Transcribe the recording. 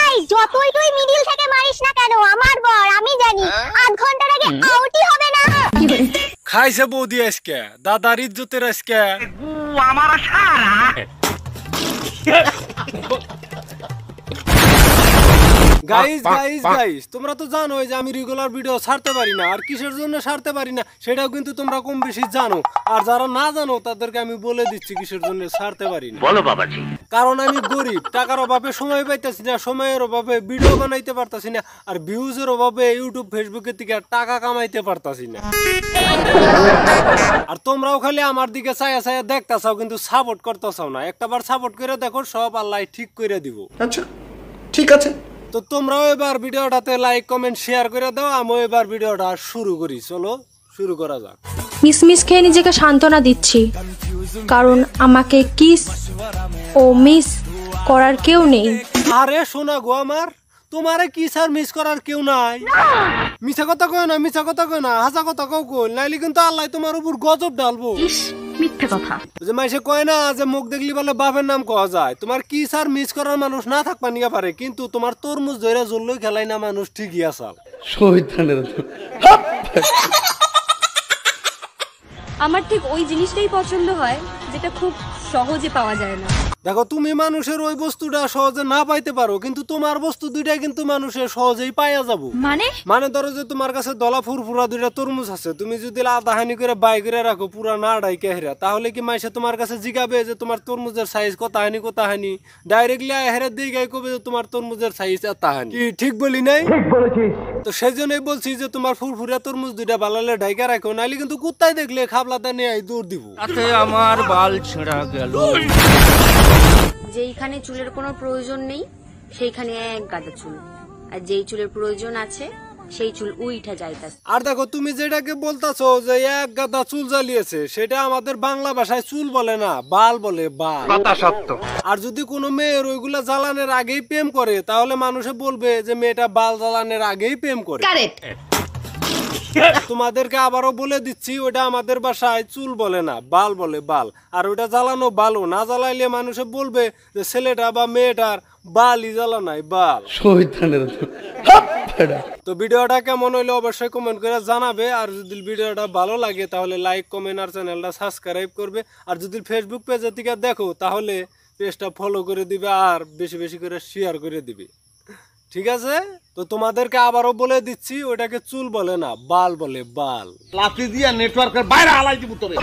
এই যতই তুই মিডিল থেকে মারিস না কেন আমার বর আমি জানি আধ ঘন্টার আগে আউটই হবে না। খাইছে বৌদি আজকে দাদার ইজ্জতের আজকে আমার সারা গাইস গাইস গাইস তোমরা তো জানো যে আমি রেগুলার ভিডিও ছাড়তে পারি না, আর কিসের জন্য ছাড়তে পারি না সেটাও কিন্তু তোমরা কম বেশি জানো। আর যারা না জানো তাদেরকে আমি বলে দিচ্ছি কিসের জন্য ছাড়তে পারি না। বলো বাবাজি। কারণ আমি গরিব, টাকার অভাবে সময় পাইতেছি না, সময়ের অভাবে ভিডিও বানাইতে পারতাছি না, আর ভিউজের অভাবে ইউটিউব ফেসবুকের থেকে টাকা কামাইতে পারতাছি না। আর তোমরাও খালি আমার দিকে চায়া চায়া দেখতাছাও কিন্তু সাপোর্ট করতেছাও না। একটাবার সাপোর্ট করে দেখো, সব আল্লাহ ঠিক করে দিব। আচ্ছা ঠিক আছে। তো তোমরাও এবার ভিডিওটাতে লাইক কমেন্ট শেয়ার করে দাও। আমিও এবার ভিডিওটা শুরু করি, চলো শুরু করা যাক। মিস খেয়ে নিজেকে সান্ত্বনা দিচ্ছি, কারণ আমাকে কিস ও মিস করার কেউ নেই। আরে শোনা গো আমার, তোমারে কিস আর মিস করার কেউ নাই। মিছা কথা কয় না, মিছা কথা কয় না, হাসা কথা কও কই, নাইলে কিন্তু আল্লাহ তোমার উপর গজব ডালবো। মিথ্যে কথা। যে মাইসে কয় না যে মুখ দেখলি বলে বাপের নাম কওয়া যায়। তোমার কিস আর মিস করার মানুষ না থাকবা নিয়ে পারে, কিন্তু তোমার তরমুজ ধরে জল্লই খেলাই না মানুষ ঠিকই আসাল। আমার ঠিক ওই জিনিসটাই পছন্দ হয় যেটা খুব সহজে পাওয়া যায় না। দেখো তুমি মানুষের ওই বস্তুটা সহজে না পাইতে পারো, কিন্তু তোমার বস্তু দুইটা কিন্তু মানুষের সহজেই পাইয়া যাবো। মানে ধরো যে তোমার কাছে দলা ফুরফুরা দুইটা তরমুজ আছে, তুমি যদি আধা হানি করে বাই করে রাখো পুরা না ডাইকে হেরা, তাহলে কি মাইসে তোমার কাছে জিগাবে যে তোমার তরমুজের সাইজ কত হানি ডাইরেক্টলি হেরা দিয়ে গাই কবে যে তোমার তরমুজের সাইজ এত হানি। কি ঠিক বলি নাই? ঠিক বলেছিস। তো সেই জন্যই বলছি যে তোমার ফুরফুরা তরমুজ দুইটা বালালে ডাইকা রাখো, নাইলে কিন্তু কুত্তায় দেখলে খাবলাতে নিয়ে দৌড় দিব। তাতে আমার বাল ছেঁড়া গেল। যেইখানে চুলের কোনো প্রয়োজন নেই সেইখানে এক গাদা চুল, আর যেই চুলের প্রয়োজন আছে সেই চুল উইঠা যাইতাছে। আর দেখো তুমি যেটাকে বলতাছো যে এক গাদা চুল জ্বালিয়েছে, সেটা আমাদের বাংলা ভাষায় চুল বলে না, বাল বলে, বাল। কথা সত্য। আর যদি কোনো মেয়ের ওইগুলা জ্বালানোর আগেই প্রেম করে, তাহলে মানুষে বলবে যে মেয়েটা বাল জ্বালানোর আগেই প্রেম করে। তোমাদেরকে আবারও বলে দিচ্ছি, ওটা আমাদের ভাষায় চুল বলে না, বাল বলে, বাল। আর ওটা জ্বালানো বালও না জ্বালাইলে মানুষে বলবে যে ছেলেটা বা মেয়েটার বালই জ্বালা নাই, বাল। তো ভিডিওটা কেমন হইলো অবশ্যই কমেন্ট করে জানাবে। আর যদি ভিডিওটা ভালো লাগে তাহলে লাইক কমেন্ট আর চ্যানেলটা সাবস্ক্রাইব করবে। আর যদি ফেসবুক পেজের থেকে দেখো তাহলে পেজটা ফলো করে দিবে আর বেশি বেশি করে শেয়ার করে দিবে, ঠিক আছে? তো তোমাদেরকে আবারও বলে দিচ্ছি, ওটাকে চুল বলে না, বাল বলে, বাল। লাঠি দিয়া নেটওয়ার্কের বাইরে হালাই দিব তোরে।